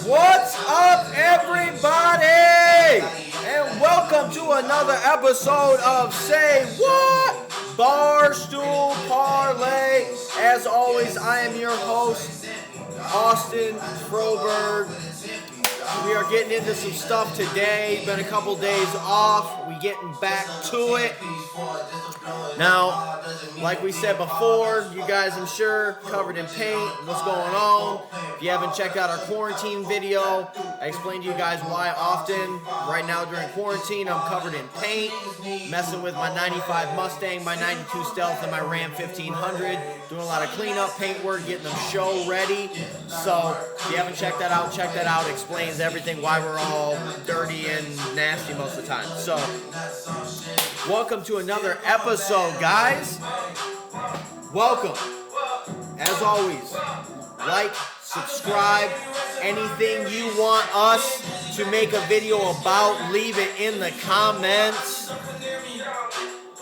What's up, everybody? And welcome to another episode of Say What? Barstool Parlay. As always, I am your host, Austin Froberg. We are getting into some stuff today. Been a couple days off. We getting back to it. Now, like we said before, you guys, I'm sure, covered in paint. What's going on? If you haven't checked out our quarantine video, I explained to you guys why often. Right now during quarantine, I'm covered in paint, messing with my 95 Mustang, my 92 Stealth, and my Ram 1500. Doing a lot of cleanup, paint work, getting them show ready. So, if you haven't checked that out, check that out. It explains everything, why we're all dirty and nasty most of the time. So, welcome to another episode, guys. Welcome. As always, like, subscribe, anything you want us to make a video about, leave it in the comments.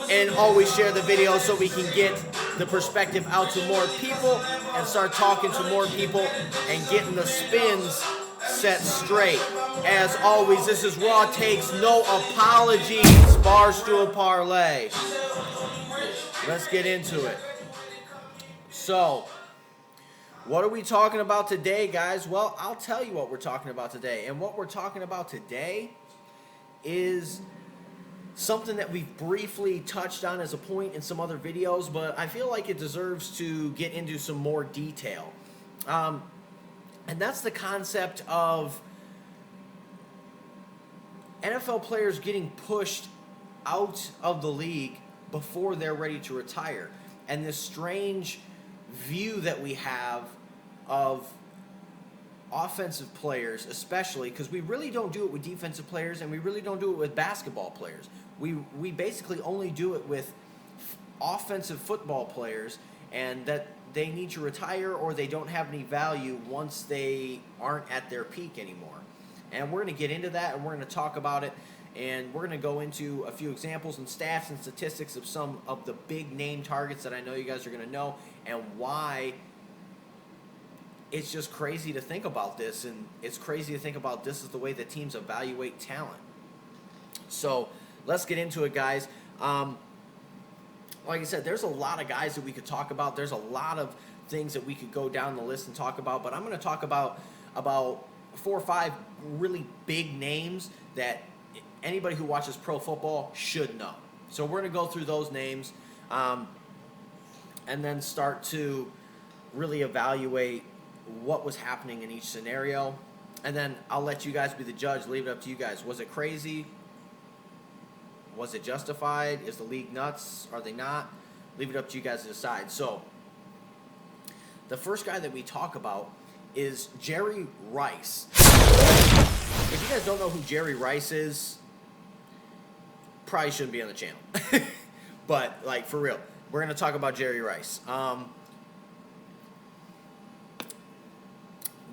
And always share the video so we can get the perspective out to more people and start talking to more people and getting the spins set straight. As always, this is Raw Takes, no apologies, Barstool Parlay. Let's get into it. So, what are we talking about today, guys? Well, I'll tell you what we're talking about today. And what we're talking about today is something that we've briefly touched on as a point in some other videos, but I feel like it deserves to get into some more detail. And that's the concept of NFL players getting pushed out of the league before they're ready to retire. And this strange view that we have of offensive players, especially, because we really don't do it with defensive players and we really don't do it with basketball players. We basically only do it with offensive football players, and that they need to retire or they don't have any value once they aren't at their peak anymore. And we're going to get into that, and we're going to talk about it, and we're going to go into a few examples and stats and statistics of some of the big name targets that I know you guys are going to know, and why it's just crazy to think about this, and it's crazy to think about this is the way that teams evaluate talent. So let's get into it, guys. Like I said, there's a lot of guys that we could talk about. There's a lot of things that we could go down the list and talk about, but I'm going to talk about 4 or 5 really big names that anybody who watches pro football should know. So we're going to go through those names and then start to really evaluate what was happening in each scenario. And then I'll let you guys be the judge. Leave it up to you guys. Was it crazy? Was it justified? Is the league nuts? Are they not? Leave it up to you guys to decide. So, the first guy that we talk about is Jerry Rice. If you guys don't know who Jerry Rice is, probably shouldn't be on the channel. But, like, for real, we're going to talk about Jerry Rice.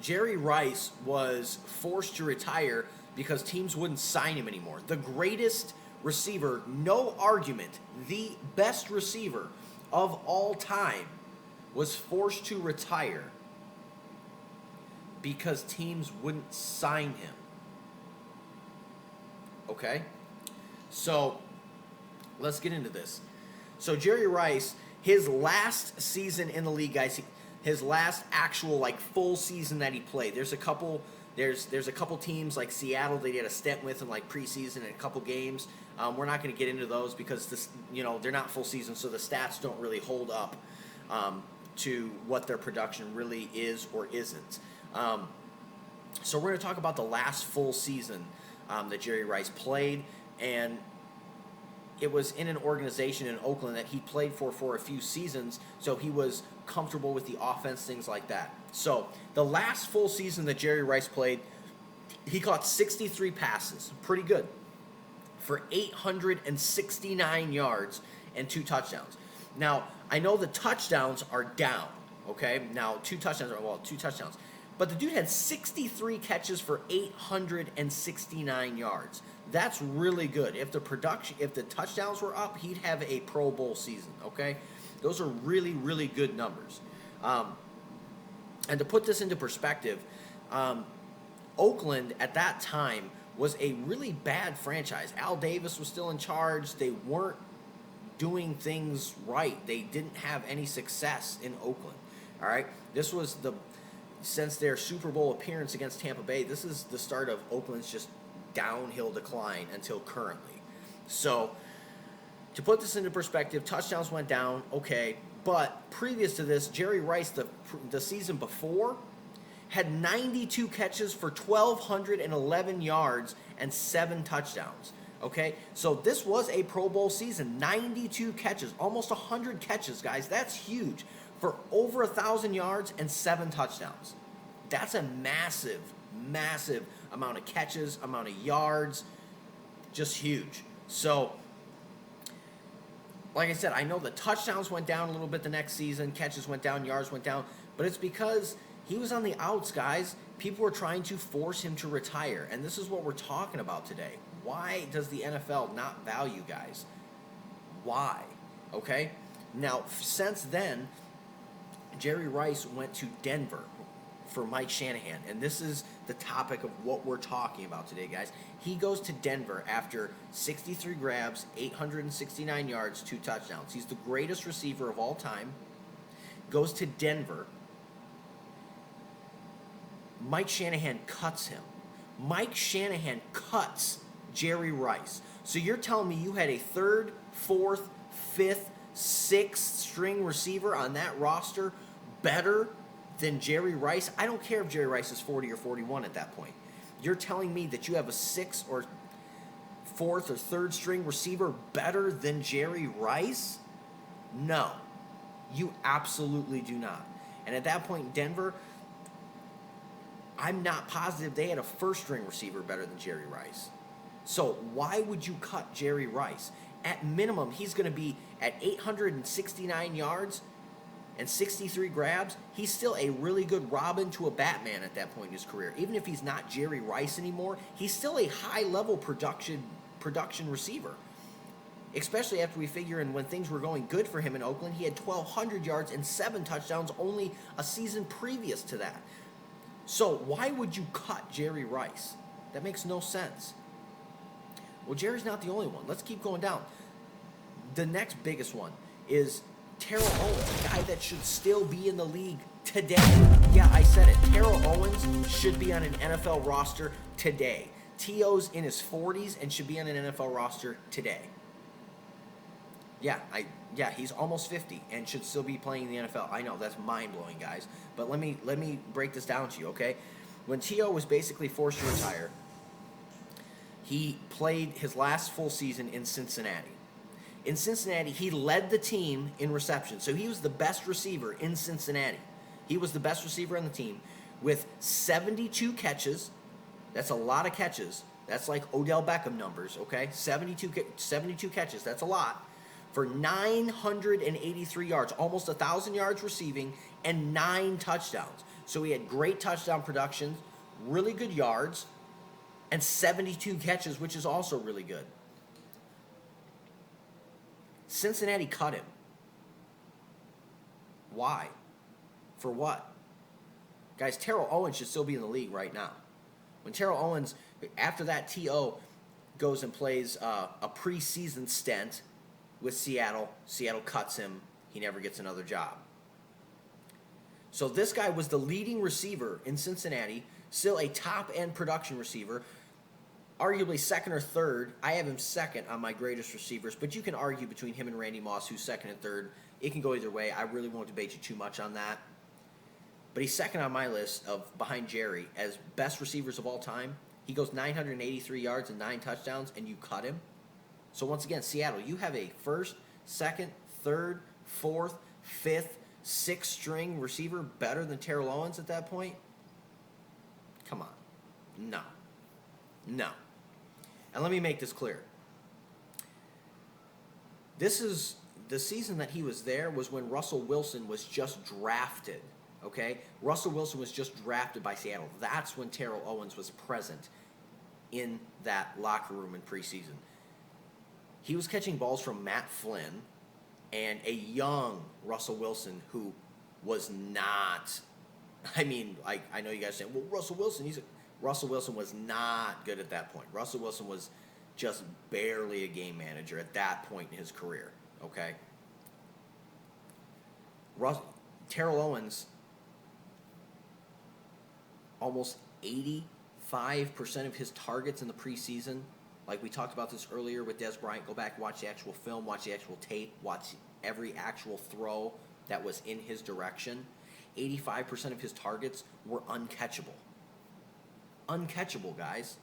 Jerry Rice was forced to retire because teams wouldn't sign him anymore. The greatest receiver, no argument, the best receiver of all time was forced to retire because teams wouldn't sign him. Okay? So, let's get into this. So, Jerry Rice, his last season in the league, guys, his last actual, like, full season that he played, there's a couple teams like Seattle that he had a stint with in, like, preseason and a couple games. We're not going to get into those because this, they're not full season, so the stats don't really hold up to what their production really is or isn't. So we're going to talk about the last full season that Jerry Rice played, and it was in an organization in Oakland that he played for a few seasons, so he was comfortable with the offense, things like that. So the last full season that Jerry Rice played, he caught 63 passes, pretty good, for 869 yards and 2 touchdowns. Now, I know the touchdowns are down, okay? Now, 2 touchdowns. But the dude had 63 catches for 869 yards. That's really good. If the touchdowns were up, he'd have a Pro Bowl season. Okay, those are really, really good numbers. And to put this into perspective, Oakland at that time was a really bad franchise. Al Davis was still in charge. They weren't doing things right. They didn't have any success in Oakland. All right, since their Super Bowl appearance against Tampa Bay, this is the start of Oakland's just downhill decline until currently. So, to put this into perspective, touchdowns went down, okay, but previous to this, Jerry Rice, the season before, had 92 catches for 1,211 yards and 7 touchdowns. Okay, so this was a Pro Bowl season. 92 catches, almost 100 catches, guys. That's huge for over 1,000 yards and 7 touchdowns. That's a massive, massive amount of catches, amount of yards, just huge. So, like I said, I know the touchdowns went down a little bit the next season, catches went down, yards went down, but it's because he was on the outs, guys. People were trying to force him to retire, and this is what we're talking about today. Why does the NFL not value guys? Why? Okay? Now, since then, Jerry Rice went to Denver for Mike Shanahan, and this is the topic of what we're talking about today, guys. He goes to Denver after 63 grabs, 869 yards, 2 touchdowns. He's the greatest receiver of all time. Goes to Denver. Mike Shanahan cuts him. Mike Shanahan cuts Jerry Rice. So you're telling me you had a 3rd, 4th, 5th, 6th string receiver on that roster better than Jerry Rice? I don't care if Jerry Rice is 40 or 41 at that point. You're telling me that you have a 6th or 4th or 3rd string receiver better than Jerry Rice? No. You absolutely do not. And at that point in Denver, I'm not positive they had a 1st string receiver better than Jerry Rice. So why would you cut Jerry Rice? At minimum, he's going to be at 869 yards and 63 grabs. He's still a really good Robin to a Batman at that point in his career. Even if he's not Jerry Rice anymore, he's still a high-level production receiver. Especially after we figure in when things were going good for him in Oakland, he had 1,200 yards and 7 touchdowns only a season previous to that. So why would you cut Jerry Rice? That makes no sense. Well, Jerry's not the only one. Let's keep going down. The next biggest one is Terrell Owens, a guy that should still be in the league today. Yeah, I said it. Terrell Owens should be on an NFL roster today. T.O.'s in his 40s and should be on an NFL roster today. Yeah, he's almost 50 and should still be playing in the NFL. I know, that's mind-blowing, guys. But let me break this down to you, okay? When T.O. was basically forced to retire, he played his last full season in Cincinnati. In Cincinnati, he led the team in reception. So he was the best receiver in Cincinnati. He was the best receiver on the team with 72 catches. That's a lot of catches. That's like Odell Beckham numbers, okay? 72 catches, that's a lot. For 983 yards, almost 1,000 yards receiving, and 9 touchdowns. So he had great touchdown production, really good yards, and 72 catches, which is also really good. Cincinnati cut him. Why? For what? Guys, Terrell Owens should still be in the league right now. When Terrell Owens, after that, T.O. goes and plays a preseason stint with Seattle. Seattle cuts him. He never gets another job. So this guy was the leading receiver in Cincinnati, still a top-end production receiver, arguably second or third. I have him second on my greatest receivers, but you can argue between him and Randy Moss who's second and third. It can go either way. I really won't debate you too much on that. But he's second on my list of behind Jerry as best receivers of all time. He goes 983 yards and 9 touchdowns, and you cut him. So once again, Seattle, you have a first, second, third, fourth, fifth, sixth string receiver better than Terrell Owens at that point? Come on. No. And let me make this clear. This is the season that he was there was when Russell Wilson was just drafted. Okay? Russell Wilson was just drafted by Seattle. That's when Terrell Owens was present in that locker room in preseason. He was catching balls from Matt Flynn and a young Russell Wilson who was not, I know you guys are saying, well, Russell Wilson was not good at that point. Russell Wilson was just barely a game manager at that point in his career, okay? Terrell Owens, almost 85% of his targets in the preseason, like we talked about this earlier with Dez Bryant, go back, watch the actual film, watch the actual tape, watch every actual throw that was in his direction. 85% of his targets were uncatchable. Uncatchable, guys.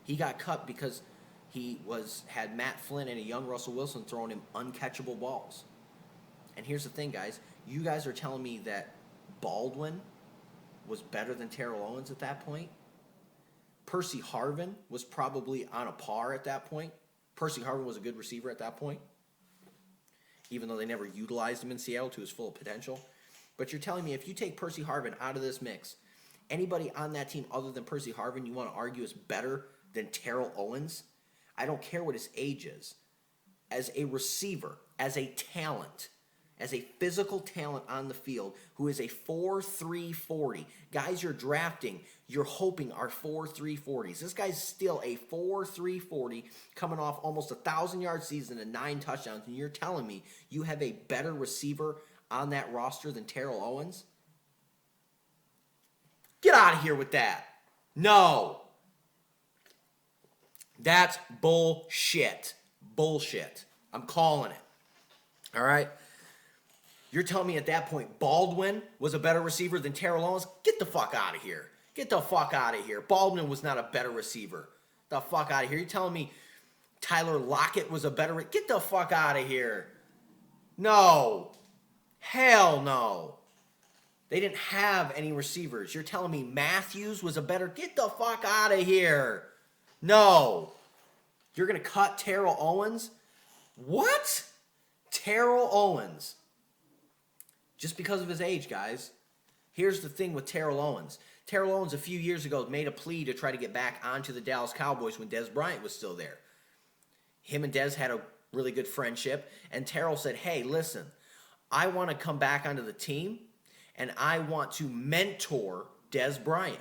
He got cut because he had Matt Flynn and a young Russell Wilson throwing him uncatchable balls. And here's the thing, guys. You guys are telling me that Baldwin was better than Terrell Owens at that point? Percy Harvin was probably on a par at that point. Percy Harvin was a good receiver at that point, even though they never utilized him in Seattle to his full potential. But you're telling me if you take Percy Harvin out of this mix, anybody on that team other than Percy Harvin you want to argue is better than Terrell Owens? I don't care what his age is. As a receiver, as a talent, as a physical talent on the field who is a 4.3 40. Guys you're drafting, you're hoping are 4.3 40s. This guy's still a 4.3 40 coming off almost 1,000-yard season and 9 touchdowns, and you're telling me you have a better receiver on that roster than Terrell Owens? Get out of here with that. No. That's bullshit. Bullshit. I'm calling it. All right? You're telling me at that point Baldwin was a better receiver than Terrell Owens? Get the fuck out of here. Get the fuck out of here. Baldwin was not a better receiver. The fuck out of here. You're telling me Tyler Lockett was a better... Get the fuck out of here. No. Hell no. They didn't have any receivers. You're telling me Matthews was a better... Get the fuck out of here. No. You're going to cut Terrell Owens? What? Terrell Owens. Just because of his age, guys. Here's the thing with Terrell Owens. Terrell Owens a few years ago made a plea to try to get back onto the Dallas Cowboys when Dez Bryant was still there. Him and Dez had a really good friendship, and Terrell said, hey, listen, I want to come back onto the team, and I want to mentor Dez Bryant.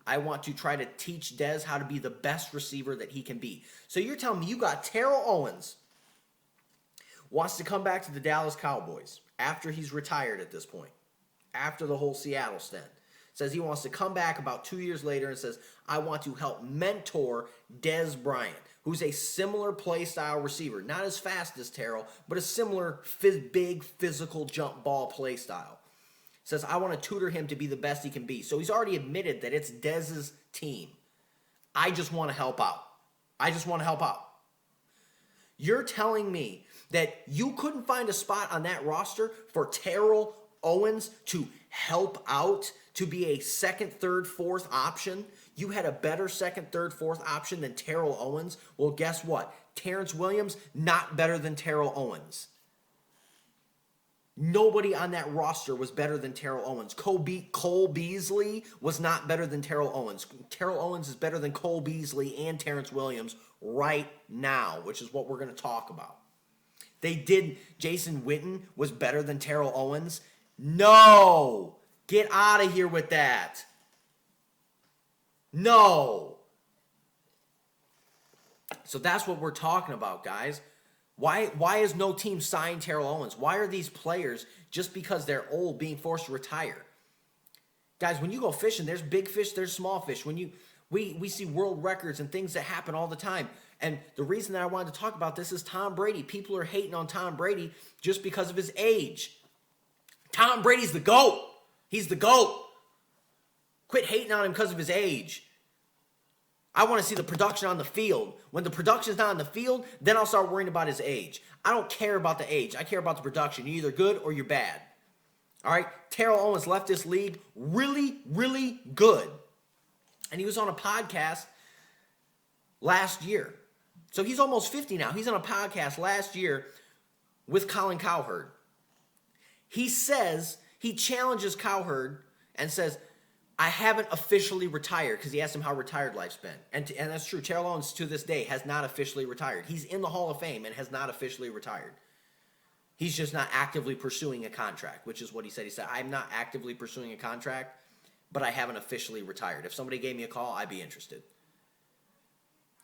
I want to try to teach Dez how to be the best receiver that he can be. So you're telling me you got Terrell Owens wants to come back to the Dallas Cowboys after he's retired at this point, after the whole Seattle stint. Says he wants to come back about 2 years later and says, I want to help mentor Dez Bryant, who's a similar play style receiver. Not as fast as Terrell, but a similar big physical jump ball play style. Says, I want to tutor him to be the best he can be. So he's already admitted that it's Dez's team. I just want to help out. I just want to help out. You're telling me that you couldn't find a spot on that roster for Terrell Owens to help out, to be a second, third, fourth option? You had a better second, third, fourth option than Terrell Owens? Well, guess what? Terrence Williams, not better than Terrell Owens. Nobody on that roster was better than Terrell Owens. Cole Beasley was not better than Terrell Owens. Terrell Owens is better than Cole Beasley and Terrence Williams right now, which is what we're going to talk about. Jason Witten was better than Terrell Owens? No! Get out of here with that. No! So that's what we're talking about, guys. Why has no team signed Terrell Owens? Why are these players, just because they're old, being forced to retire? Guys, when you go fishing, there's big fish, there's small fish. We see world records and things that happen all the time. And the reason that I wanted to talk about this is Tom Brady. People are hating on Tom Brady just because of his age. Tom Brady's the GOAT. He's the GOAT. Quit hating on him because of his age. I want to see the production on the field. When the production's not on the field, then I'll start worrying about his age. I don't care about the age. I care about the production. You're either good or you're bad. All right? Terrell Owens left this league really, really good. And he was on a podcast last year. So he's almost 50 now. He's on a podcast last year with Colin Cowherd. He challenges Cowherd and says, I haven't officially retired, because he asked him how retired life's been. And that's true. Terrell Owens, to this day, has not officially retired. He's in the Hall of Fame and has not officially retired. He's just not actively pursuing a contract, which is what he said. He said, I'm not actively pursuing a contract, but I haven't officially retired. If somebody gave me a call, I'd be interested.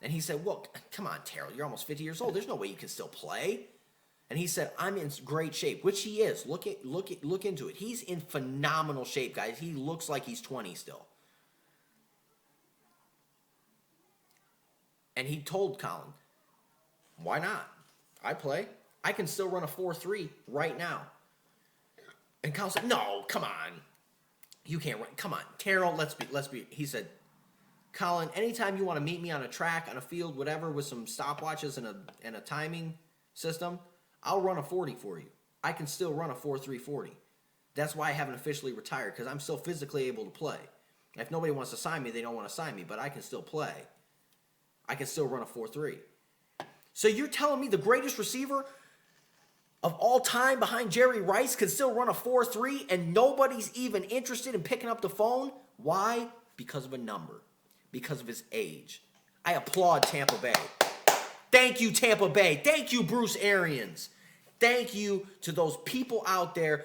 And he said, well, come on, Terrell, you're almost 50 years old. There's no way you can still play. And he said, I'm in great shape, which he is. Look into it. He's in phenomenal shape, guys. He looks like he's 20 still. And he told Colin, why not? I play. I can still run a 4.3 right now. And Colin said, no, come on. You can't run. Come on, Terrell, let's be. He said, Colin, anytime you want to meet me on a track, on a field, whatever, with some stopwatches and a timing system, I'll run a 40 for you. I can still run a 4.3 40. That's why I haven't officially retired, because I'm still physically able to play. If nobody wants to sign me, they don't want to sign me, but I can still play. I can still run a 4.3. So you're telling me the greatest receiver of all time behind Jerry Rice can still run a 4.3 and nobody's even interested in picking up the phone? Why? Because of a number. Because of his age. I applaud Tampa Bay. Thank you, Tampa Bay. Thank you, Bruce Arians. Thank you to those people out there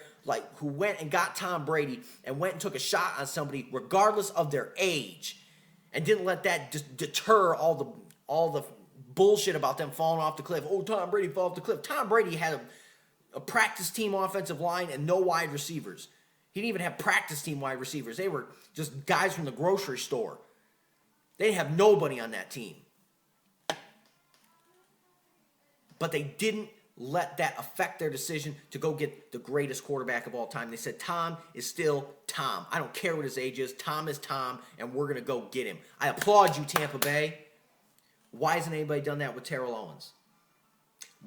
who went and got Tom Brady and went and took a shot on somebody regardless of their age and didn't let that deter all the bullshit about them falling off the cliff. Oh, Tom Brady fell off the cliff. Tom Brady had a practice team offensive line and no wide receivers. He didn't even have practice team wide receivers. They were just guys from the grocery store. They didn't have nobody on that team. But they didn't let that affect their decision to go get the greatest quarterback of all time. They said, Tom is still Tom. I don't care what his age is. Tom is Tom, and we're going to go get him. I applaud you, Tampa Bay. Why hasn't anybody done that with Terrell Owens?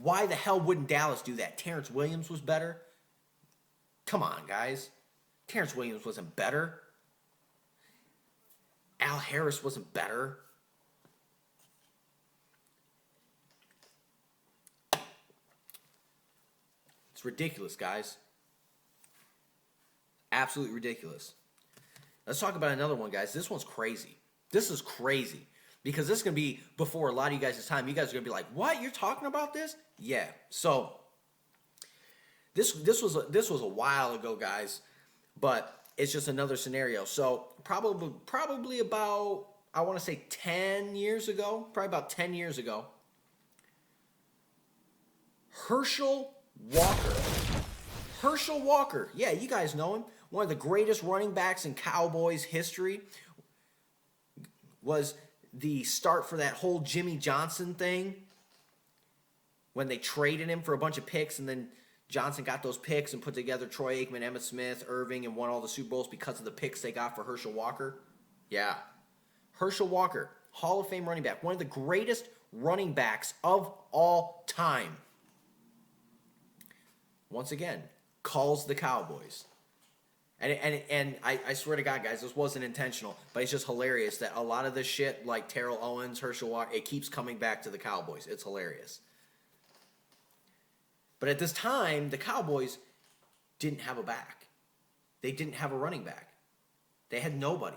Why the hell wouldn't Dallas do that? Terrence Williams was better? Come on, guys. Terrence Williams wasn't better. Al Harris wasn't better. It's ridiculous, guys. Absolutely ridiculous. Let's talk about another one, guys. This one's crazy. This is crazy. Because this is going to be before a lot of you guys' time. You guys are going to be like, what? You're talking about this? Yeah. So, this was a while ago, guys. But it's just another scenario. So, probably about, I want to say 10 years ago. Probably about 10 years ago. Hershall Walker. Hershall Walker. Yeah, you guys know him. One of the greatest running backs in Cowboys history. Was the start for that whole Jimmy Johnson thing. When they traded him for a bunch of picks, and then Johnson got those picks and put together Troy Aikman, Emmitt Smith, Irving, and won all the Super Bowls because of the picks they got for Hershall Walker. Yeah. Hershall Walker, Hall of Fame running back. One of the greatest running backs of all time. Once again, calls the Cowboys. And I swear to God, guys, this wasn't intentional, but it's just hilarious that a lot of this shit, like Terrell Owens, Hershall Walker, it keeps coming back to the Cowboys. It's hilarious. But at this time, the Cowboys didn't have a back. They didn't have a running back. They had nobody.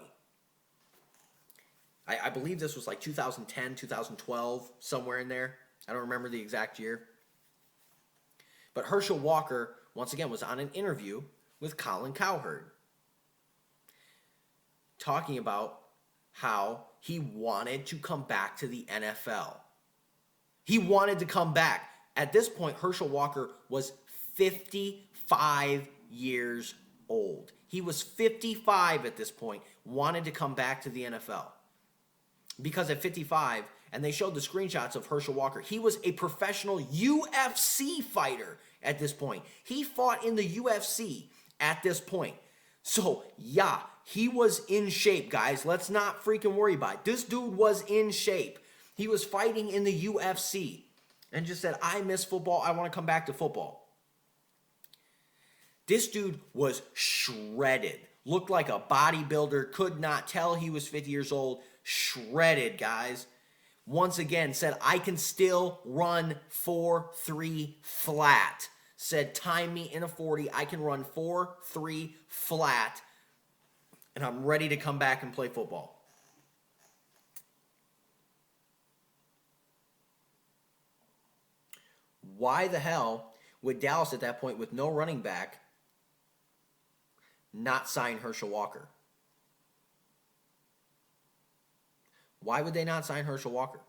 I believe this was like 2010, 2012, somewhere in there. I don't remember the exact year. But Hershall Walker, once again, was on an interview with Colin Cowherd, talking about how he wanted to come back to the NFL. He wanted to come back. At this point, Hershall Walker was 55 years old. He was 55 at this point, wanted to come back to the NFL. Because at 55, and they showed the screenshots of Hershall Walker, he was a professional UFC fighter at this point. He fought in the UFC at this point. So, yeah, he was in shape, guys. Let's not freaking worry about it. This dude was in shape. He was fighting in the UFC and just said, I miss football. I want to come back to football. This dude was shredded. Looked like a bodybuilder. Could not tell he was 50 years old. Shredded, guys. Once again, said, I can still run 4.3 flat. Said, time me in a 40. I can run 4.3 flat. and I'm ready to come back and play football. Why the hell would Dallas at that point, with no running back, not sign Hershall Walker? Why would they not sign Hershall Walker?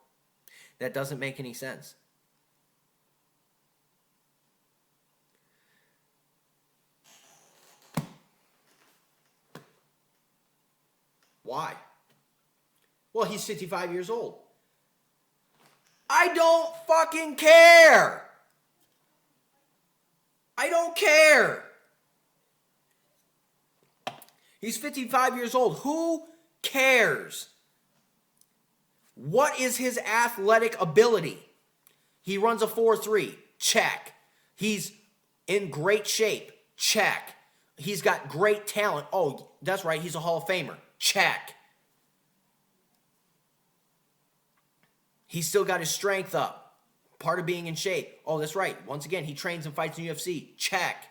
That doesn't make any sense. Why? Well, he's 55 years old. I don't fucking care. I don't care. He's 55 years old. Who cares? What is his athletic ability? He runs a 4.3. Check. He's in great shape. Check. He's got great talent. Oh, that's right. He's a Hall of Famer. Check. He's still got his strength up. Part of being in shape. Oh, that's right. Once again, he trains and fights in UFC. Check.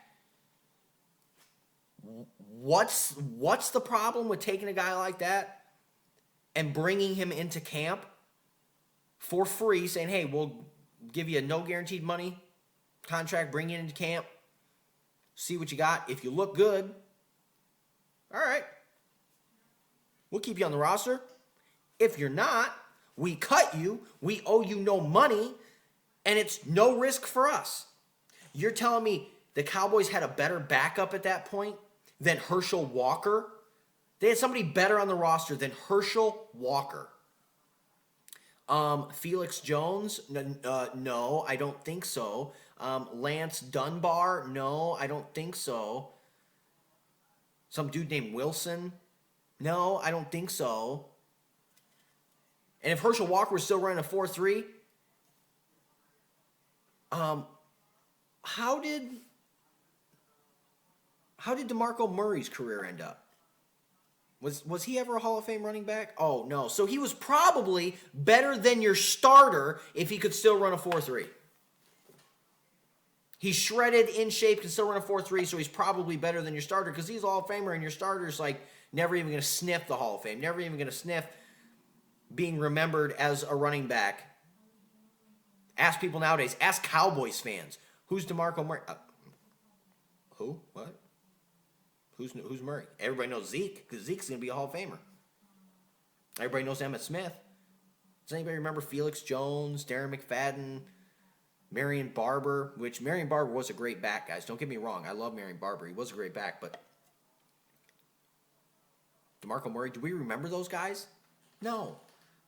What's the problem with taking a guy like that and bringing him into camp for free, saying, hey, we'll give you a no guaranteed money contract, bring you into camp, see what you got. If you look good, all right, we'll keep you on the roster. If you're not, we cut you, we owe you no money, and it's no risk for us. You're telling me the Cowboys had a better backup at that point than Hershall Walker? They had somebody better on the roster than Hershall Walker. Felix Jones? No, I don't think so. Lance Dunbar? No, I don't think so. Some dude named Wilson? No, I don't think so. And if Hershall Walker was still running a 4.3, how did DeMarco Murray's career end up? Was he ever a Hall of Fame running back? Oh, no. So he was probably better than your starter if he could still run a 4.3. He's shredded, in shape, can still run a 4.3, so he's probably better than your starter because he's a Hall of Famer, and your starter's like never even going to sniff the Hall of Fame, never even going to sniff being remembered as a running back. Ask people nowadays, ask Cowboys fans, who's DeMarco Murray? Who? What? Who's Murray? Everybody knows Zeke, because Zeke's going to be a Hall of Famer. Everybody knows Emmitt Smith. Does anybody remember Felix Jones, Darren McFadden, Marion Barber? Which Marion Barber was a great back, guys. Don't get me wrong. I love Marion Barber. He was a great back, but DeMarco Murray, do we remember those guys? No.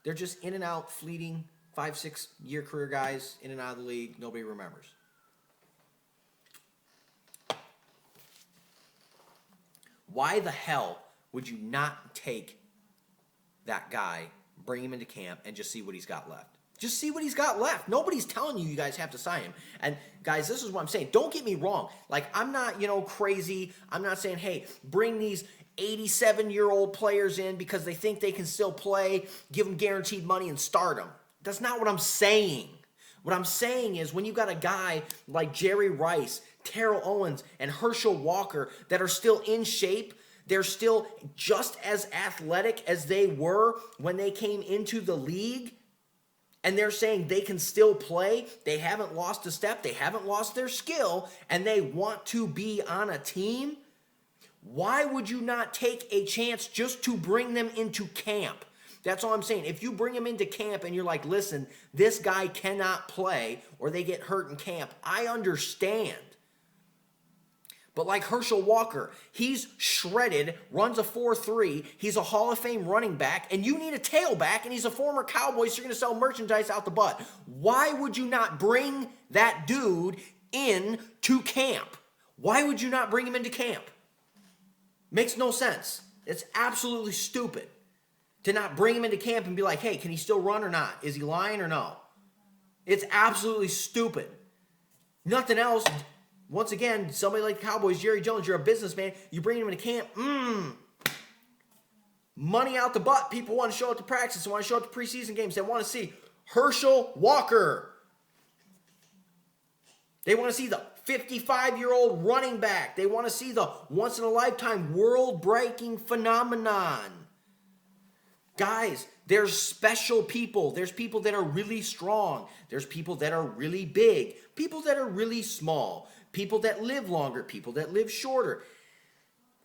They're just in and out, fleeting, 5-6 year career guys, in and out of the league. Nobody remembers. Why the hell would you not take that guy, bring him into camp, and just see what he's got left? Just see what he's got left. Nobody's telling you guys have to sign him. And guys, this is what I'm saying. Don't get me wrong. Like, I'm not, crazy. I'm not saying, hey, bring these 87-year-old players in because they think they can still play, give them guaranteed money and start them. That's not what I'm saying. What I'm saying is when you got a guy like Jerry Rice, Terrell Owens, and Hershall Walker that are still in shape, they're still just as athletic as they were when they came into the league, and they're saying they can still play, they haven't lost a step, they haven't lost their skill, and they want to be on a team, why would you not take a chance just to bring them into camp? That's all I'm saying. If you bring them into camp and you're like, listen, this guy cannot play or they get hurt in camp, I understand. But like Hershall Walker, he's shredded, runs a 4.3, he's a Hall of Fame running back, and you need a tailback, and he's a former Cowboy, so you're going to sell merchandise out the butt. Why would you not bring that dude in to camp? Why would you not bring him into camp? Makes no sense. It's absolutely stupid to not bring him into camp and be like, hey, can he still run or not? Is he lying or no? It's absolutely stupid. Nothing else. Once again, somebody like the Cowboys, Jerry Jones, you're a businessman. You bring him into camp. Money out the butt. People want to show up to practice. They want to show up to preseason games. They want to see Hershall Walker. They want to see the 55-year-old running back. They want to see the once-in-a-lifetime world-breaking phenomenon. Guys, there's special people. There's people that are really strong. There's people that are really big. People that are really small. People that live longer. People that live shorter.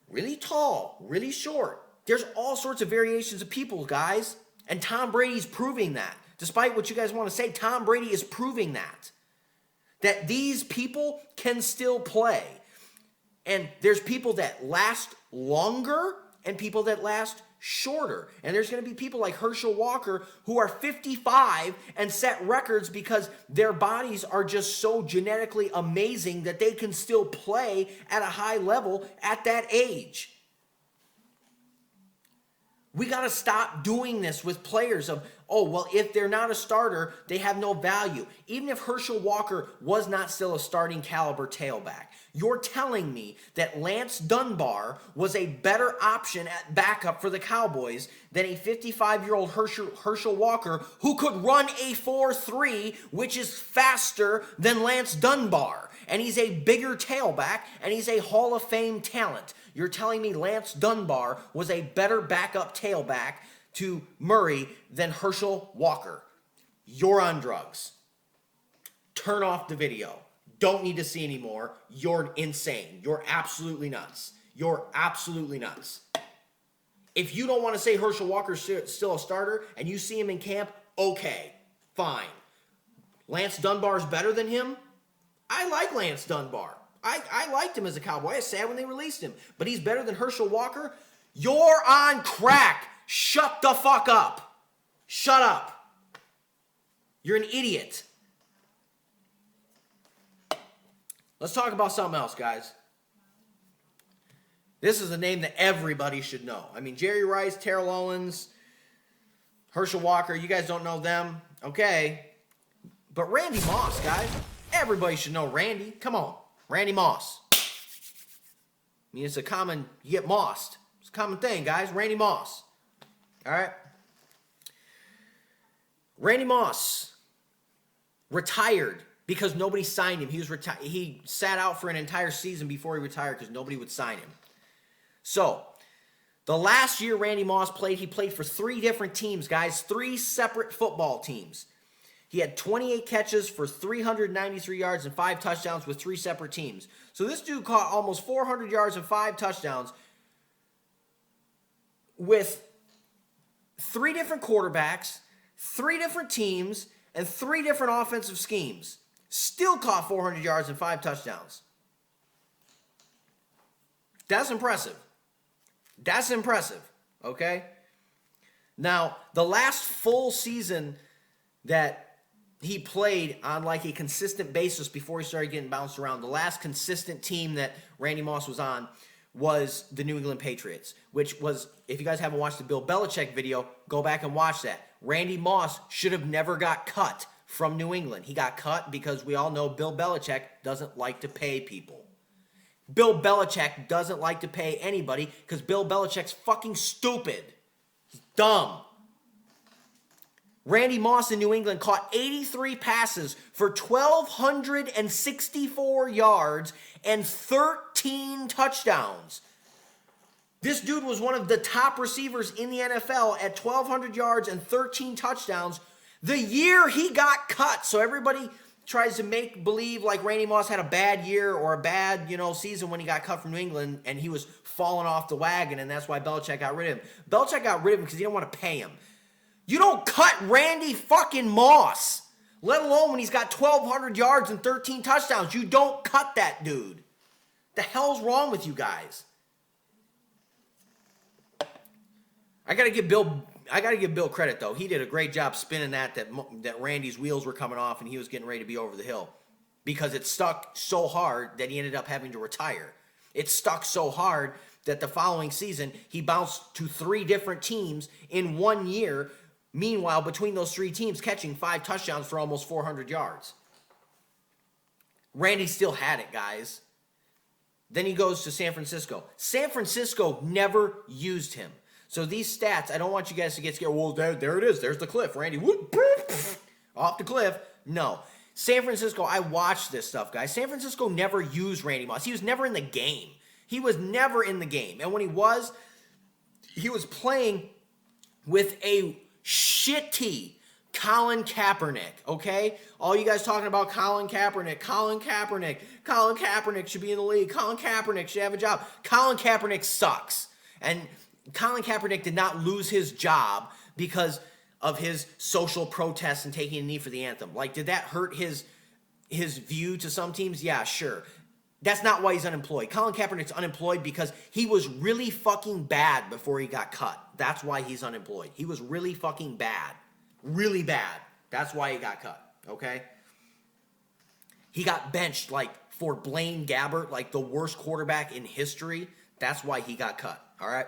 Really tall. Really short. There's all sorts of variations of people, guys. And Tom Brady's proving that. Despite what you guys want to say, Tom Brady is proving that. That these people can still play. And there's people that last longer and people that last shorter. And there's going to be people like Hershall Walker who are 55 and set records because their bodies are just so genetically amazing that they can still play at a high level at that age. We got to stop doing this with players of, oh, well, if they're not a starter, they have no value. Even if Hershall Walker was not still a starting caliber tailback, you're telling me that Lance Dunbar was a better option at backup for the Cowboys than a 55-year-old Hershall Walker who could run a 4.3, which is faster than Lance Dunbar. And he's a bigger tailback, and he's a Hall of Fame talent. You're telling me Lance Dunbar was a better backup tailback to Murray than Hershall Walker. You're on drugs. Turn off the video. Don't need to see anymore. You're insane. You're absolutely nuts. You're absolutely nuts. If you don't want to say Hershall Walker's still a starter and you see him in camp, okay, fine. Lance Dunbar's better than him? I like Lance Dunbar. I liked him as a Cowboy. I was sad when they released him. But he's better than Hershall Walker? You're on crack. Shut the fuck up. Shut up. You're an idiot. Let's talk about something else, guys. This is a name that everybody should know. I mean, Jerry Rice, Terrell Owens, Hershall Walker, you guys don't know them. Okay. But Randy Moss, guys. Everybody should know Randy. Come on. Randy Moss. I mean, it's a common, you get mossed. It's a common thing, guys. Randy Moss. All right. Randy Moss retired because nobody signed him. He sat out for an entire season before he retired because nobody would sign him. So, the last year Randy Moss played, he played for 3 different teams, guys. 3 separate football teams. He had 28 catches for 393 yards and 5 touchdowns with 3 separate teams. So this dude caught almost 400 yards and 5 touchdowns with 3 different quarterbacks, 3 different teams, and 3 different offensive schemes. Still caught 400 yards and 5 touchdowns. That's impressive. That's impressive, okay? Now, the last full season that he played on like a consistent basis before he started getting bounced around, the last consistent team that Randy Moss was on was the New England Patriots, which was, if you guys haven't watched the Bill Belichick video, go back and watch that. Randy Moss should have never got cut from New England. He got cut because we all know Bill Belichick doesn't like to pay people. Bill Belichick doesn't like to pay anybody because Bill Belichick's fucking stupid. He's dumb. Randy Moss in New England caught 83 passes for 1,264 yards and 13 touchdowns. This dude was one of the top receivers in the NFL at 1,200 yards and 13 touchdowns the year he got cut. So everybody tries to make believe like Randy Moss had a bad year or a bad, season when he got cut from New England and he was falling off the wagon and that's why Belichick got rid of him. Belichick got rid of him because he didn't want to pay him. You don't cut Randy fucking Moss, let alone when he's got 1,200 yards and 13 touchdowns. You don't cut that dude. The hell's wrong with you guys? I gotta give Bill credit though. He did a great job spinning that Randy's wheels were coming off and he was getting ready to be over the hill, because it stuck so hard that he ended up having to retire. It stuck so hard that the following season he bounced to 3 different teams in 1 year. Meanwhile, between those 3 teams, catching 5 touchdowns for almost 400 yards. Randy still had it, guys. Then he goes to San Francisco. San Francisco never used him. So these stats, I don't want you guys to get scared. Well, there it is. There's the cliff. Randy, whoop, off the cliff. No. San Francisco, I watched this stuff, guys. San Francisco never used Randy Moss. He was never in the game. He was never in the game. And when he was playing with a shitty Colin Kaepernick, okay? All you guys talking about Colin Kaepernick should be in the league. Colin Kaepernick should have a job. Colin Kaepernick sucks. And Colin Kaepernick did not lose his job because of his social protests and taking a knee for the anthem. Like, did that hurt his view to some teams? Yeah, sure. That's not why he's unemployed. Colin Kaepernick's unemployed because he was really fucking bad before he got cut. That's why he's unemployed. He was really fucking bad. Really bad. That's why he got cut, okay? He got benched, like, for Blaine Gabbert, like the worst quarterback in history. That's why he got cut, all right?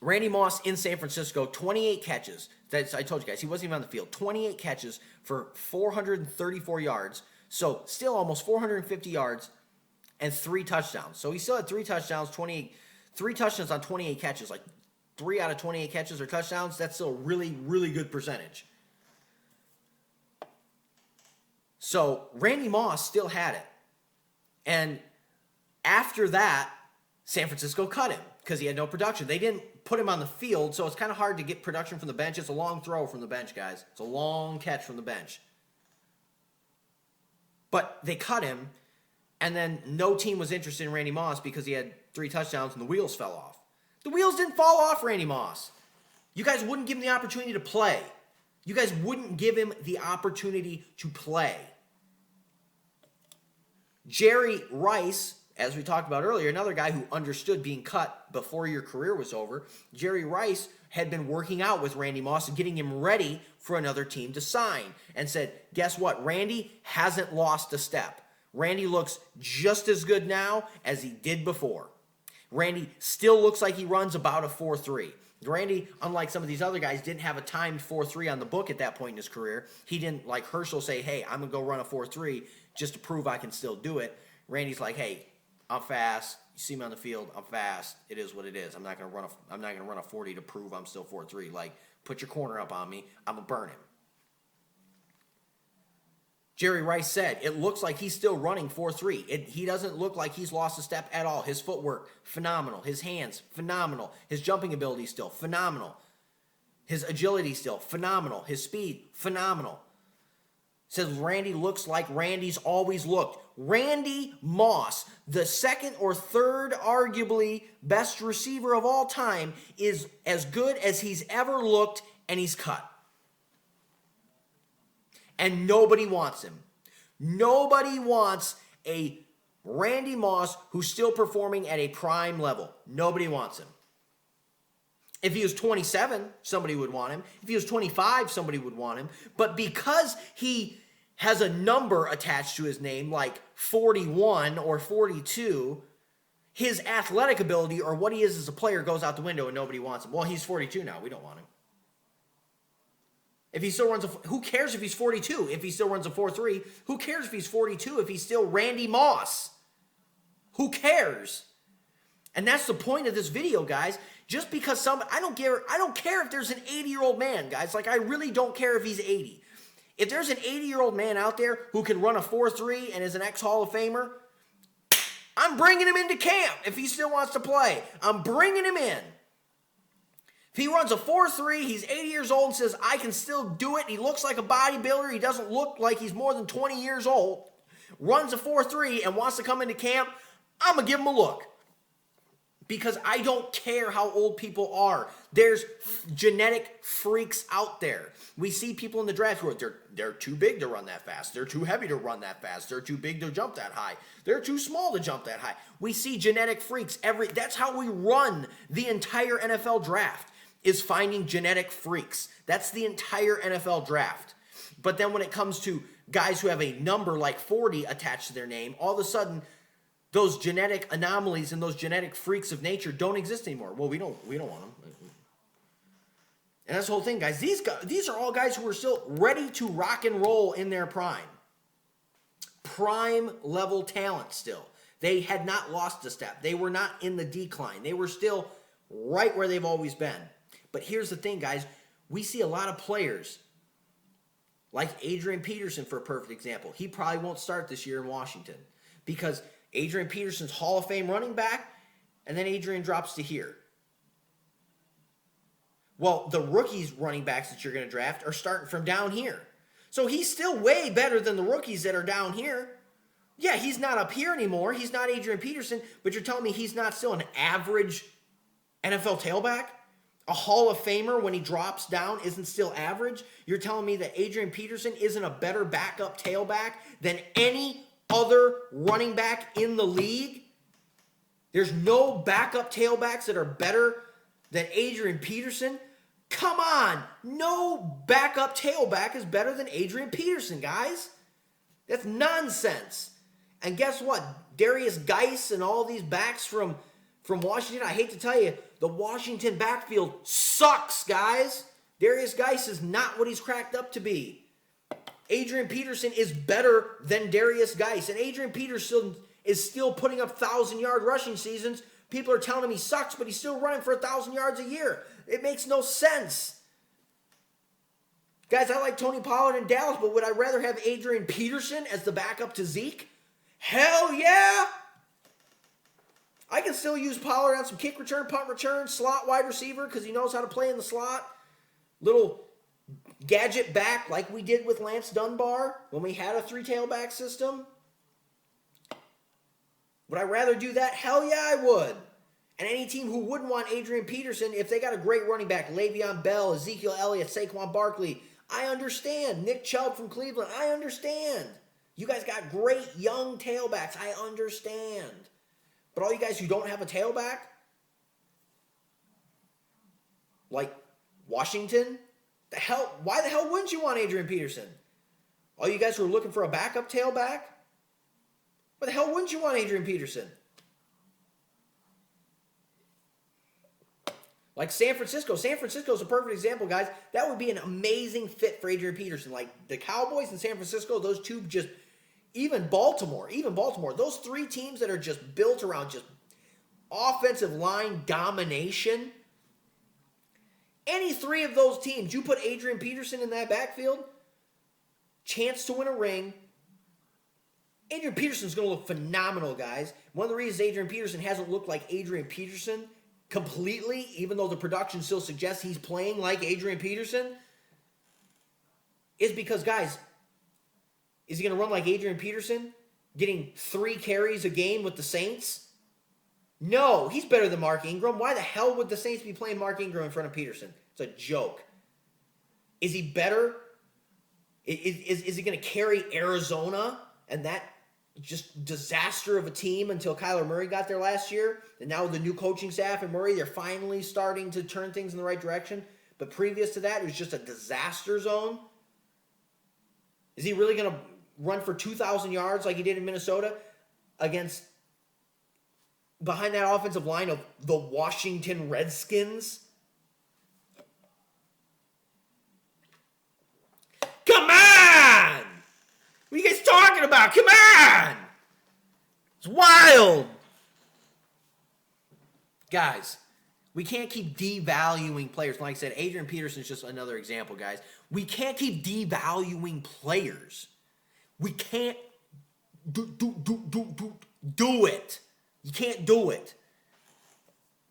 Randy Moss in San Francisco, 28 catches. I told you guys, he wasn't even on the field. 28 catches for 434 yards. So still almost 450 yards and 3 touchdowns. So he still had 3 touchdowns, 3 touchdowns on 28 catches. Like 3 out of 28 catches are touchdowns. That's still a really, really good percentage. So Randy Moss still had it. And after that, San Francisco cut him because he had no production. They didn't put him on the field, so it's kind of hard to get production from the bench. It's a long throw from the bench, guys. It's a long catch from the bench. But they cut him, and then no team was interested in Randy Moss because he had 3 touchdowns and the wheels fell off. The wheels didn't fall off Randy Moss. You guys wouldn't give him the opportunity to play. You guys wouldn't give him the opportunity to play. Jerry Rice, as we talked about earlier, another guy who understood being cut before your career was over. Jerry Rice had been working out with Randy Moss and getting him ready for another team to sign and said, guess what? Randy hasn't lost a step. Randy looks just as good now as he did before. Randy still looks like he runs about a 4.3. Randy, unlike some of these other guys, didn't have a timed 4.3 on the book at that point in his career. He didn't, like Hershall, say, hey, I'm going to go run a 4.3 just to prove I can still do it. Randy's like, hey, I'm fast. You see me on the field. I'm fast. It is what it is. I'm not going to run a 40 to prove I'm still 4.3. Like, put your corner up on me. I'm going to burn him. Jerry Rice said, it looks like he's still running 4.3. He doesn't look like he's lost a step at all. His footwork, phenomenal. His hands, phenomenal. His jumping ability still, phenomenal. His agility still, phenomenal. His speed, phenomenal. Says Randy looks like Randy's always looked. Randy Moss, the second or third arguably best receiver of all time, is as good as he's ever looked, and he's cut. And nobody wants him. Nobody wants a Randy Moss who's still performing at a prime level. Nobody wants him. If he was 27, somebody would want him. If he was 25, somebody would want him. But because he has a number attached to his name, like 41 or 42, his athletic ability or what he is as a player goes out the window and nobody wants him. Well, he's 42 now. We don't want him. If he still runs who cares if he's 42? If he still runs a 4.3, who cares if he's 42 if he's still Randy Moss? Who cares? And that's the point of this video, guys. Just because I don't care if there's an 80-year-old man, guys. Like, I really don't care if he's 80. If there's an 80-year-old man out there who can run a 4.3 and is an ex-Hall of Famer, I'm bringing him into camp if he still wants to play. I'm bringing him in. If he runs a 4.3, he's 80 years old and says, I can still do it. He looks like a bodybuilder. He doesn't look like he's more than 20 years old. Runs a 4.3 and wants to come into camp, I'm going to give him a look. Because I don't care how old people are. There's genetic freaks out there. We see people in the draft who are, they're too big to run that fast. They're too heavy to run that fast. They're too big to jump that high. They're too small to jump that high. We see genetic freaks. That's how we run the entire NFL draft, is finding genetic freaks. That's the entire NFL draft. But then when it comes to guys who have a number like 40 attached to their name, all of a sudden, those genetic anomalies and those genetic freaks of nature don't exist anymore. Well, we don't want them. And that's the whole thing, guys. These are all guys who are still ready to rock and roll in their prime. Prime level talent still. They had not lost a step. They were not in the decline. They were still right where they've always been. But here's the thing, guys. We see a lot of players Like Adrian Peterson, for a perfect example. He probably won't start this year in Washington because Adrian Peterson's Hall of Fame running back, and then Adrian drops to here. Well, the rookies running backs that you're going to draft are starting from down here. So he's still way better than the rookies that are down here. Yeah, he's not up here anymore. He's not Adrian Peterson, but you're telling me he's not still an average NFL tailback? A Hall of Famer when he drops down isn't still average? You're telling me that Adrian Peterson isn't a better backup tailback than any other running back in the league? There's no backup tailbacks that are better than Adrian Peterson? Come on. No backup tailback is better than Adrian Peterson, guys. That's nonsense. And guess what? Darius Geis and all these backs from Washington, I hate to tell you, the Washington backfield sucks, guys. Darius Geis is not what he's cracked up to be. Adrian Peterson is better than Darius Geis. And Adrian Peterson is still putting up 1,000-yard rushing seasons. People are telling him he sucks, but he's still running for 1,000 yards a year. It makes no sense. Guys, I like Tony Pollard in Dallas, but would I rather have Adrian Peterson as the backup to Zeke? Hell yeah! I can still use Pollard on some kick return, punt return, slot wide receiver because he knows how to play in the slot. Little gadget back like we did with Lance Dunbar when we had a three-tailback system. Would I rather do that? Hell yeah, I would. And any team who wouldn't want Adrian Peterson, if they got a great running back, Le'Veon Bell, Ezekiel Elliott, Saquon Barkley, I understand. Nick Chubb from Cleveland, I understand. You guys got great young tailbacks, I understand. But all you guys who don't have a tailback, like Washington, why the hell wouldn't you want Adrian Peterson? All you guys who are looking for a backup tailback, why the hell wouldn't you want Adrian Peterson? Like San Francisco. San Francisco is a perfect example, guys. That would be an amazing fit for Adrian Peterson. Like the Cowboys and San Francisco, those two just, even Baltimore, those three teams that are just built around just offensive line domination. Any three of those teams, you put Adrian Peterson in that backfield, chance to win a ring. Adrian Peterson's going to look phenomenal, guys. One of the reasons Adrian Peterson hasn't looked like Adrian Peterson completely, even though the production still suggests he's playing like Adrian Peterson, is because, guys, is he going to run like Adrian Peterson, getting 3 carries a game with the Saints? No, he's better than Mark Ingram. Why the hell would the Saints be playing Mark Ingram in front of Peterson? It's a joke. Is he better? Is he going to carry Arizona and that just disaster of a team until Kyler Murray got there last year? And now with the new coaching staff and Murray, they're finally starting to turn things in the right direction. But previous to that, it was just a disaster zone. Is he really going to run for 2,000 yards like he did in Minnesota behind that offensive line of the Washington Redskins? Come on! What are you guys talking about? Come on! It's wild. Guys, we can't keep devaluing players. Like I said, Adrian Peterson is just another example, guys. We can't keep devaluing players. We can't do it. You can't do it.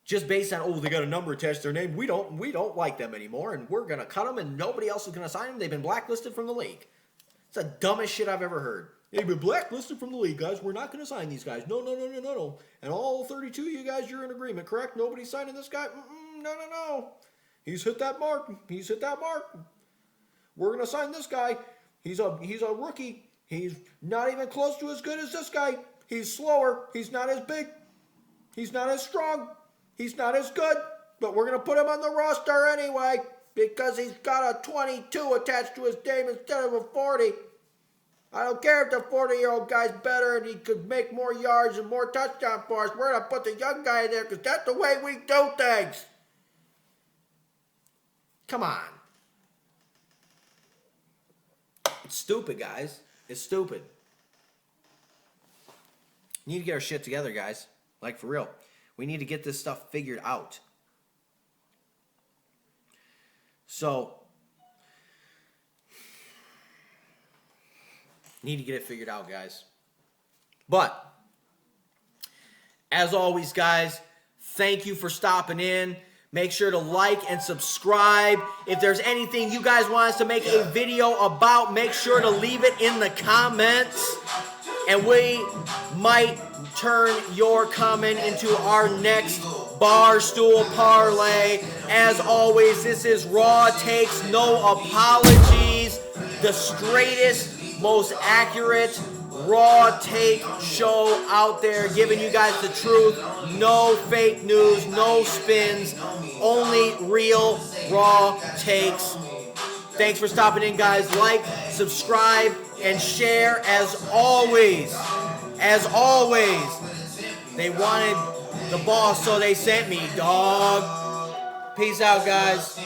Just based on, they got a number attached to their name. We don't like them anymore, and we're going to cut them, and nobody else is going to sign them. They've been blacklisted from the league. It's the dumbest shit I've ever heard. They've been blacklisted from the league, guys. We're not going to sign these guys. No. And all 32 of you guys, you're in agreement, correct? Nobody's signing this guy? No. He's hit that mark. We're going to sign this guy. He's a rookie. He's not even close to as good as this guy. He's slower. He's not as big. He's not as strong. He's not as good. But we're going to put him on the roster anyway because he's got a 22 attached to his name instead of a 40. I don't care if the 40-year-old guy's better and he could make more yards and more touchdowns for us. We're going to put the young guy in there because that's the way we do things. Come on. It's stupid, guys. It's stupid. We need to get our shit together, guys. Like, for real. We need to get this stuff figured out. So, Need to get it figured out, guys. But, as always, guys, thank you for stopping in. Make sure to like and subscribe. If there's anything you guys want us to make a video about, make sure to leave it in the comments. And we might turn your comment into our next Barstool Parlay. As always, this is Raw Takes, no apologies. The straightest, most accurate Raw Take show out there, giving you guys the truth. No fake news, no spins, only real Raw takes. Thanks for stopping in, guys. Like, subscribe, and share. As always, they wanted the boss, so they sent me, dog. Peace out, guys.